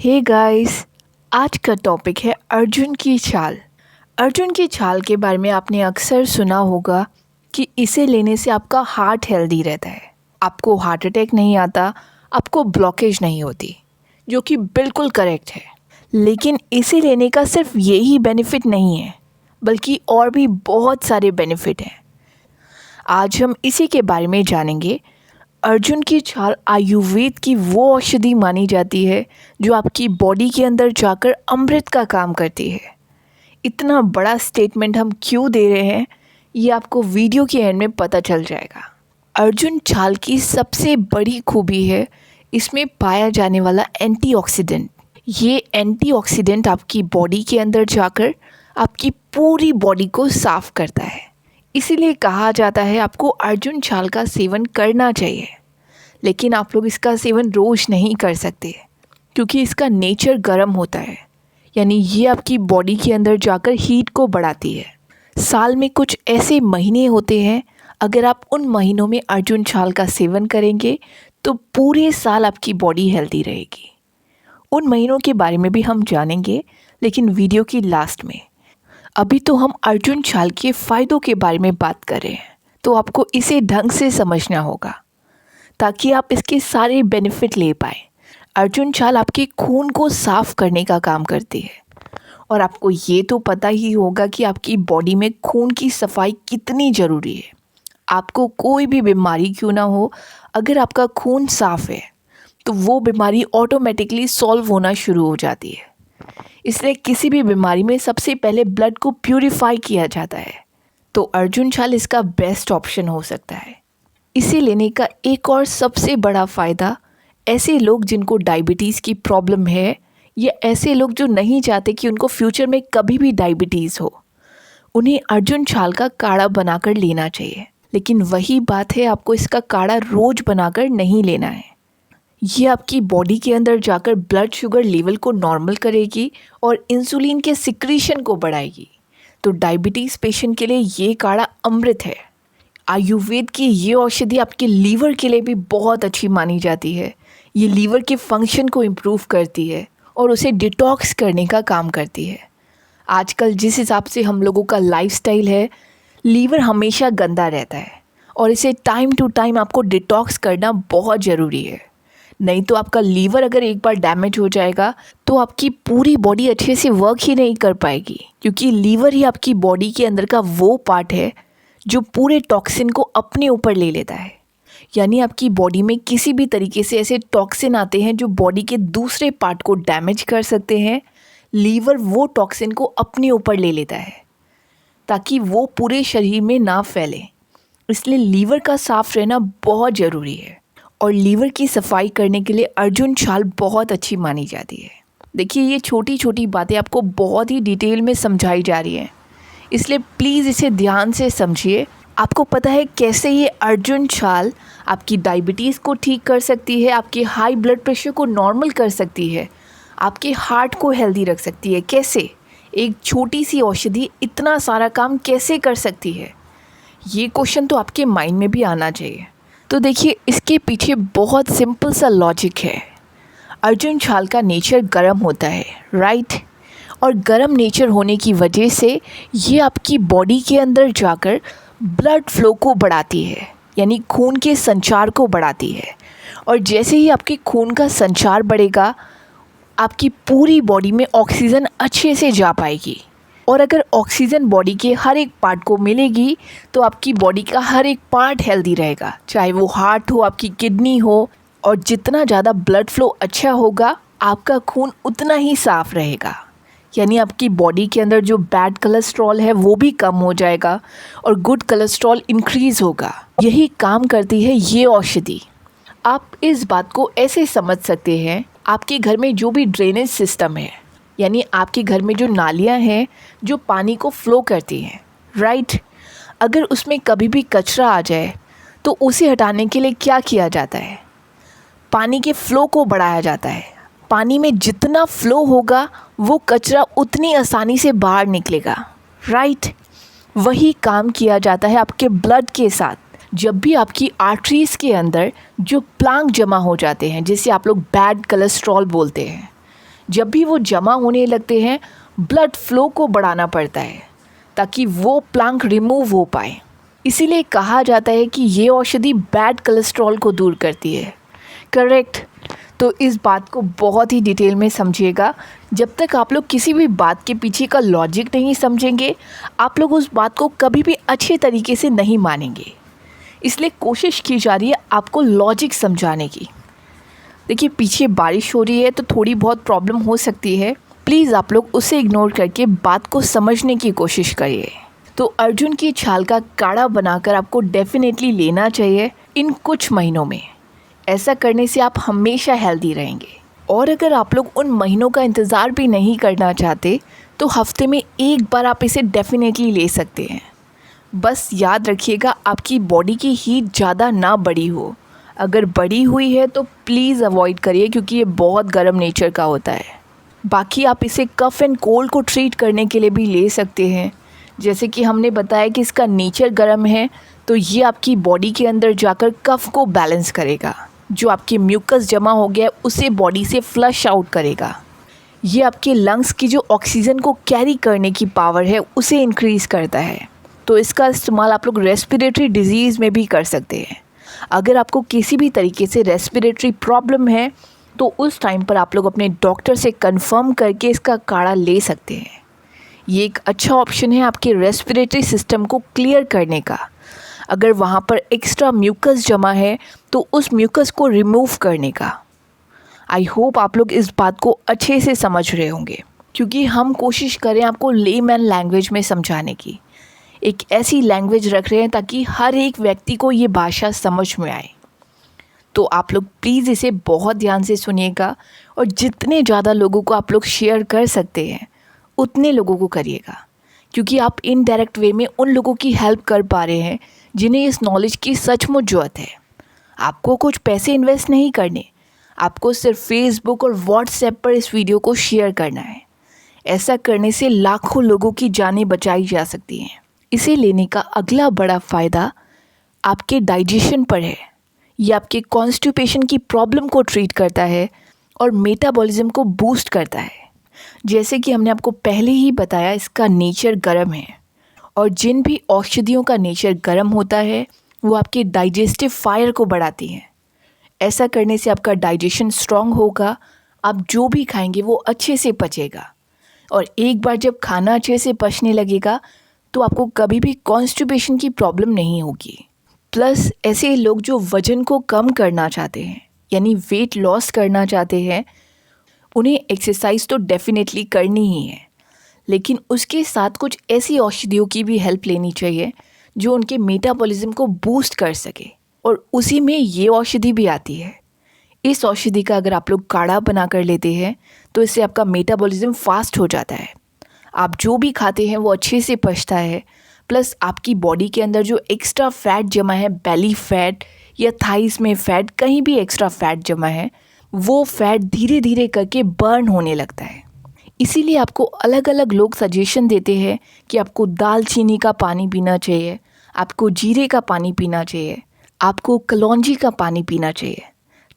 Hey guys, आज का topic है अर्जुन की छाल। अर्जुन की छाल के बारे में आपने अक्सर सुना होगा कि इसे लेने से आपका हार्ट हेल्दी रहता है, आपको हार्ट अटैक नहीं आता, आपको ब्लॉकेज नहीं होती, जो कि बिल्कुल करेक्ट है। लेकिन इसे लेने का सिर्फ यही बेनिफिट नहीं है, बल्कि और भी बहुत सारे बेनिफिट हैं। आज हम इसी के बारे में जानेंगे। अर्जुन की छाल आयुर्वेद की वो औषधि मानी जाती है जो आपकी बॉडी के अंदर जाकर अमृत का काम करती है। इतना बड़ा स्टेटमेंट हम क्यों दे रहे हैं, ये आपको वीडियो के एंड में पता चल जाएगा। अर्जुन छाल की सबसे बड़ी खूबी है इसमें पाया जाने वाला एंटीऑक्सीडेंट। ये एंटीऑक्सीडेंट आपकी बॉडी के अंदर जाकर आपकी पूरी बॉडी को साफ करता है। इसीलिए कहा जाता है आपको अर्जुन छाल का सेवन करना चाहिए। लेकिन आप लोग इसका सेवन रोज़ नहीं कर सकते क्योंकि इसका नेचर गर्म होता है, यानी ये आपकी बॉडी के अंदर जाकर हीट को बढ़ाती है। साल में कुछ ऐसे महीने होते हैं, अगर आप उन महीनों में अर्जुन छाल का सेवन करेंगे तो पूरे साल आपकी बॉडी हेल्दी रहेगी। उन महीनों के बारे में भी हम जानेंगे, लेकिन वीडियो की लास्ट में। अभी तो हम अर्जुन छाल के फ़ायदों के बारे में बात कर रहे हैं, तो आपको इसे ढंग से समझना होगा ताकि आप इसके सारे बेनिफिट ले पाएँ। अर्जुन छाल आपके खून को साफ़ करने का काम करती है, और आपको ये तो पता ही होगा कि आपकी बॉडी में खून की सफाई कितनी ज़रूरी है। आपको कोई भी बीमारी क्यों ना हो, अगर आपका खून साफ़ है तो वो बीमारी ऑटोमेटिकली सॉल्व होना शुरू हो जाती है। इसलिए किसी भी बीमारी में सबसे पहले ब्लड को प्यूरिफाई किया जाता है, तो अर्जुन छाल इसका बेस्ट ऑप्शन हो सकता है। इसे लेने का एक और सबसे बड़ा फ़ायदा, ऐसे लोग जिनको डायबिटीज़ की प्रॉब्लम है, या ऐसे लोग जो नहीं चाहते कि उनको फ्यूचर में कभी भी डायबिटीज़ हो, उन्हें अर्जुन छाल का काढ़ा बनाकर लेना चाहिए। लेकिन वही बात है, आपको इसका काढ़ा रोज़ बनाकर नहीं लेना है। ये आपकी बॉडी के अंदर जाकर ब्लड शुगर लेवल को नॉर्मल करेगी और इंसुलिन के सिक्रीशन को बढ़ाएगी। तो डायबिटीज़ पेशेंट के लिए ये काढ़ा अमृत है। आयुर्वेद की ये औषधि आपके लीवर के लिए भी बहुत अच्छी मानी जाती है। ये लीवर के फंक्शन को इम्प्रूव करती है और उसे डिटॉक्स करने का काम करती है। आजकल जिस हिसाब से हम लोगों का लाइफस्टाइल है, लीवर हमेशा गंदा रहता है और इसे टाइम टू टाइम आपको डिटॉक्स करना बहुत ज़रूरी है। नहीं तो आपका लीवर अगर एक बार डैमेज हो जाएगा तो आपकी पूरी बॉडी अच्छे से वर्क ही नहीं कर पाएगी, क्योंकि लीवर ही आपकी बॉडी के अंदर का वो पार्ट है जो पूरे टॉक्सिन को अपने ऊपर ले लेता है। यानी आपकी बॉडी में किसी भी तरीके से ऐसे टॉक्सिन आते हैं जो बॉडी के दूसरे पार्ट को डैमेज कर सकते हैं, लीवर वो टॉक्सिन को अपने ऊपर ले लेता है ताकि वो पूरे शरीर में ना फैले। इसलिए लीवर का साफ़ रहना बहुत ज़रूरी है, और लीवर की सफाई करने के लिए अर्जुन छाल बहुत अच्छी मानी जाती है। देखिए, ये छोटी छोटी बातें आपको बहुत ही डिटेल में समझाई जा रही हैं, इसलिए प्लीज़ इसे ध्यान से समझिए। आपको पता है कैसे ये अर्जुन छाल आपकी डायबिटीज़ को ठीक कर सकती है, आपके हाई ब्लड प्रेशर को नॉर्मल कर सकती है, आपके हार्ट को हेल्दी रख सकती है। कैसे एक छोटी सी औषधि इतना सारा काम कैसे कर सकती है, ये क्वेश्चन तो आपके माइंड में भी आना चाहिए। तो देखिए, इसके पीछे बहुत सिंपल सा लॉजिक है। अर्जुन छाल का नेचर गर्म होता है, राइट? और गर्म नेचर होने की वजह से ये आपकी बॉडी के अंदर जाकर ब्लड फ्लो को बढ़ाती है, यानी खून के संचार को बढ़ाती है। और जैसे ही आपके खून का संचार बढ़ेगा, आपकी पूरी बॉडी में ऑक्सीजन अच्छे से जा पाएगी। और अगर ऑक्सीजन बॉडी के हर एक पार्ट को मिलेगी तो आपकी बॉडी का हर एक पार्ट हेल्दी रहेगा, चाहे वो हार्ट हो, आपकी किडनी हो। और जितना ज़्यादा ब्लड फ्लो अच्छा होगा, आपका खून उतना ही साफ़ रहेगा, यानी आपकी बॉडी के अंदर जो बैड कोलेस्ट्रॉल है वो भी कम हो जाएगा और गुड कोलेस्ट्रॉल इंक्रीज़ होगा। यही काम करती है ये औषधि। आप इस बात को ऐसे समझ सकते हैं, आपके घर में जो भी ड्रेनेज सिस्टम है, यानी आपके घर में जो नालियाँ हैं जो पानी को फ़्लो करती हैं, राइट? अगर उसमें कभी भी कचरा आ जाए तो उसे हटाने के लिए क्या किया जाता है? पानी के फ़्लो को बढ़ाया जाता है। पानी में जितना फ़्लो होगा वो कचरा उतनी आसानी से बाहर निकलेगा, राइट? वही काम किया जाता है आपके ब्लड के साथ। जब भी आपकी आर्टरीज़ के अंदर जो प्लांक जमा हो जाते हैं, जिसे आप लोग बैड कोलेस्ट्रॉल बोलते हैं, जब भी वो जमा होने लगते हैं, ब्लड फ्लो को बढ़ाना पड़ता है ताकि वो प्लैंक रिमूव हो पाए। इसीलिए कहा जाता है कि ये औषधि बैड कोलेस्ट्रॉल को दूर करती है। करेक्ट। तो इस बात को बहुत ही डिटेल में समझिएगा। जब तक आप लोग किसी भी बात के पीछे का लॉजिक नहीं समझेंगे, आप लोग उस बात को कभी भी अच्छे तरीके से नहीं मानेंगे। इसलिए कोशिश की जा रही है आपको लॉजिक समझाने की। देखिए, पीछे बारिश हो रही है तो थोड़ी बहुत प्रॉब्लम हो सकती है। प्लीज़ आप लोग उसे इग्नोर करके बात को समझने की कोशिश करिए। तो अर्जुन की छाल का काढ़ा बनाकर आपको डेफिनेटली लेना चाहिए इन कुछ महीनों में। ऐसा करने से आप हमेशा हेल्दी रहेंगे। और अगर आप लोग उन महीनों का इंतज़ार भी नहीं करना चाहते तो हफ्ते में एक बार आप इसे डेफिनेटली ले सकते हैं। बस याद रखिएगा आपकी बॉडी की हीट ज़्यादा ना बढ़ी हो। अगर बढ़ी हुई है तो प्लीज़ अवॉइड करिए, क्योंकि ये बहुत गर्म नेचर का होता है। बाकी आप इसे कफ़ एंड कोल्ड को ट्रीट करने के लिए भी ले सकते हैं। जैसे कि हमने बताया कि इसका नेचर गर्म है, तो ये आपकी बॉडी के अंदर जाकर कफ़ को बैलेंस करेगा। जो आपके म्यूकस जमा हो गया है उसे बॉडी से फ्लश आउट करेगा। ये आपके लंग्स की जो ऑक्सीजन को कैरी करने की पावर है उसे इंक्रीज़ करता है। तो इसका इस्तेमाल आप लोग रेस्पिरेटरी डिजीज़ में भी कर सकते हैं। अगर आपको किसी भी तरीके से रेस्पिरेटरी प्रॉब्लम है तो उस टाइम पर आप लोग अपने डॉक्टर से कंफर्म करके इसका काढ़ा ले सकते हैं। ये एक अच्छा ऑप्शन है आपके रेस्पिरेटरी सिस्टम को क्लियर करने का। अगर वहाँ पर एक्स्ट्रा म्यूकस जमा है तो उस म्यूकस को रिमूव करने का। आई होप आप लोग इस बात को अच्छे से समझ रहे होंगे, क्योंकि हम कोशिश करें आपको लेमैन लैंग्वेज में समझाने की। एक ऐसी लैंग्वेज रख रहे हैं ताकि हर एक व्यक्ति को ये भाषा समझ में आए। तो आप लोग प्लीज़ इसे बहुत ध्यान से सुनिएगा और जितने ज़्यादा लोगों को आप लोग शेयर कर सकते हैं उतने लोगों को करिएगा, क्योंकि आप इनडायरेक्ट वे में उन लोगों की हेल्प कर पा रहे हैं जिन्हें इस नॉलेज की सचमुच ज़रूरत है। आपको कुछ पैसे इन्वेस्ट नहीं करने, आपको सिर्फ फेसबुक और व्हाट्सएप पर इस वीडियो को शेयर करना है। ऐसा करने से लाखों लोगों की जानें बचाई जा सकती हैं। इसे लेने का अगला बड़ा फ़ायदा आपके डाइजेशन पर है। ये आपके कॉन्स्टिपेशन की प्रॉब्लम को ट्रीट करता है और मेटाबॉलिज्म को बूस्ट करता है। जैसे कि हमने आपको पहले ही बताया, इसका नेचर गर्म है और जिन भी औषधियों का नेचर गर्म होता है वो आपके डाइजेस्टिव फायर को बढ़ाती हैं। ऐसा करने से आपका डाइजेशन स्ट्रॉन्ग होगा, आप जो भी खाएंगे वो अच्छे से पचेगा और एक बार जब खाना अच्छे से पचने लगेगा तो आपको कभी भी कॉन्स्टिपेशन की प्रॉब्लम नहीं होगी। प्लस ऐसे लोग जो वज़न को कम करना चाहते हैं, यानी वेट लॉस करना चाहते हैं, उन्हें एक्सरसाइज तो डेफिनेटली करनी ही है, लेकिन उसके साथ कुछ ऐसी औषधियों की भी हेल्प लेनी चाहिए जो उनके मेटाबॉलिज्म को बूस्ट कर सके। और उसी में ये औषधि भी आती है। इस औषधि का अगर आप लोग काढ़ा बना कर लेते हैं तो इससे आपका मेटाबॉलिज्म फास्ट हो जाता है। आप जो भी खाते हैं वो अच्छे से पचता है। प्लस आपकी बॉडी के अंदर जो एक्स्ट्रा फैट जमा है, बेली फैट या थाइस में फैट, कहीं भी एक्स्ट्रा फैट जमा है, वो फैट धीरे धीरे करके बर्न होने लगता है। इसीलिए आपको अलग अलग लोग सजेशन देते हैं कि आपको दालचीनी का पानी पीना चाहिए, आपको जीरे का पानी पीना चाहिए, आपको कलौंजी का पानी पीना चाहिए,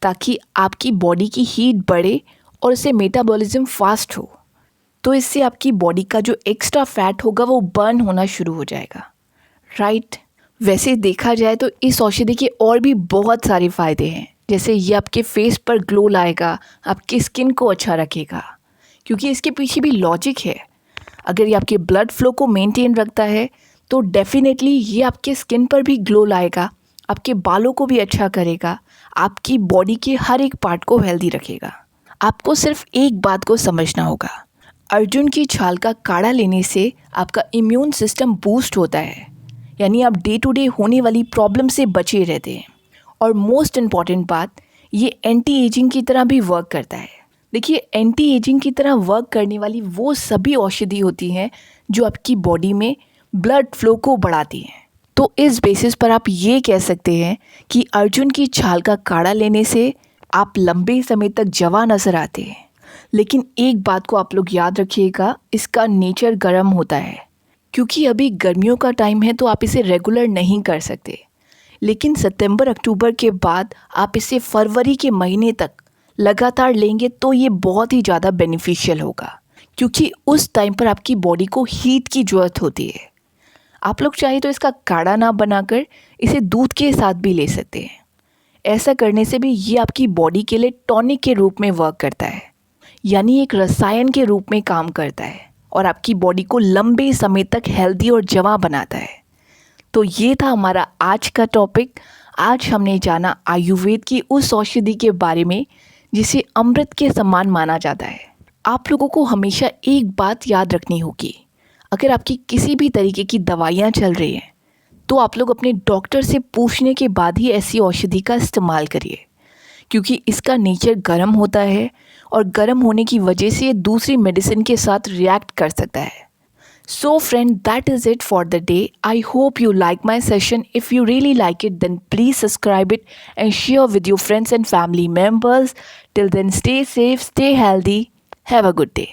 ताकि आपकी बॉडी की हीट बढ़े और इससे मेटाबॉलिज्म फास्ट हो। तो इससे आपकी बॉडी का जो एक्स्ट्रा फैट होगा वो बर्न होना शुरू हो जाएगा, राइट। वैसे देखा जाए तो इस औषधि के और भी बहुत सारे फ़ायदे हैं। जैसे ये आपके फेस पर ग्लो लाएगा, आपकी स्किन को अच्छा रखेगा, क्योंकि इसके पीछे भी लॉजिक है। अगर ये आपके ब्लड फ्लो को मेंटेन रखता है तो डेफिनेटली ये आपके स्किन पर भी ग्लो लाएगा, आपके बालों को भी अच्छा करेगा, आपकी बॉडी के हर एक पार्ट को हेल्दी रखेगा। आपको सिर्फ एक बात को समझना होगा, अर्जुन की छाल का काढ़ा लेने से आपका इम्यून सिस्टम बूस्ट होता है, यानी आप डे टू डे होने वाली प्रॉब्लम से बचे रहते हैं। और मोस्ट इम्पॉर्टेंट बात, ये एंटी एजिंग की तरह भी वर्क करता है। देखिए, एंटी एजिंग की तरह वर्क करने वाली वो सभी औषधि होती हैं जो आपकी बॉडी में ब्लड फ्लो को बढ़ाती हैं। तो इस बेसिस पर आप ये कह सकते हैं कि अर्जुन की छाल का काढ़ा लेने से आप लंबे समय तक जवान नजर आते हैं। लेकिन एक बात को आप लोग याद रखिएगा, इसका नेचर गर्म होता है। क्योंकि अभी गर्मियों का टाइम है तो आप इसे रेगुलर नहीं कर सकते, लेकिन सितंबर अक्टूबर के बाद आप इसे फरवरी के महीने तक लगातार लेंगे तो ये बहुत ही ज़्यादा बेनिफिशियल होगा, क्योंकि उस टाइम पर आपकी बॉडी को हीट की ज़रूरत होती है। आप लोग चाहे तो इसका काढ़ा ना बनाकर इसे दूध के साथ भी ले सकते हैं। ऐसा करने से भी ये आपकी बॉडी के लिए टॉनिक के रूप में वर्क करता है, यानी एक रसायन के रूप में काम करता है और आपकी बॉडी को लंबे समय तक हेल्दी और जवां बनाता है। तो ये था हमारा आज का टॉपिक। आज हमने जाना आयुर्वेद की उस औषधि के बारे में जिसे अमृत के समान माना जाता है। आप लोगों को हमेशा एक बात याद रखनी होगी, अगर आपकी किसी भी तरीके की दवाइयाँ चल रही हैं तो आप लोग अपने डॉक्टर से पूछने के बाद ही ऐसी औषधि का इस्तेमाल करिए, क्योंकि इसका नेचर गर्म होता है और गर्म होने की वजह से ये दूसरी मेडिसिन के साथ रिएक्ट कर सकता है। So friend, that is it for the day. I hope you like my session. If you really like it, then please subscribe it and share with your friends and family members. Till then, stay safe, stay healthy. Have a good day.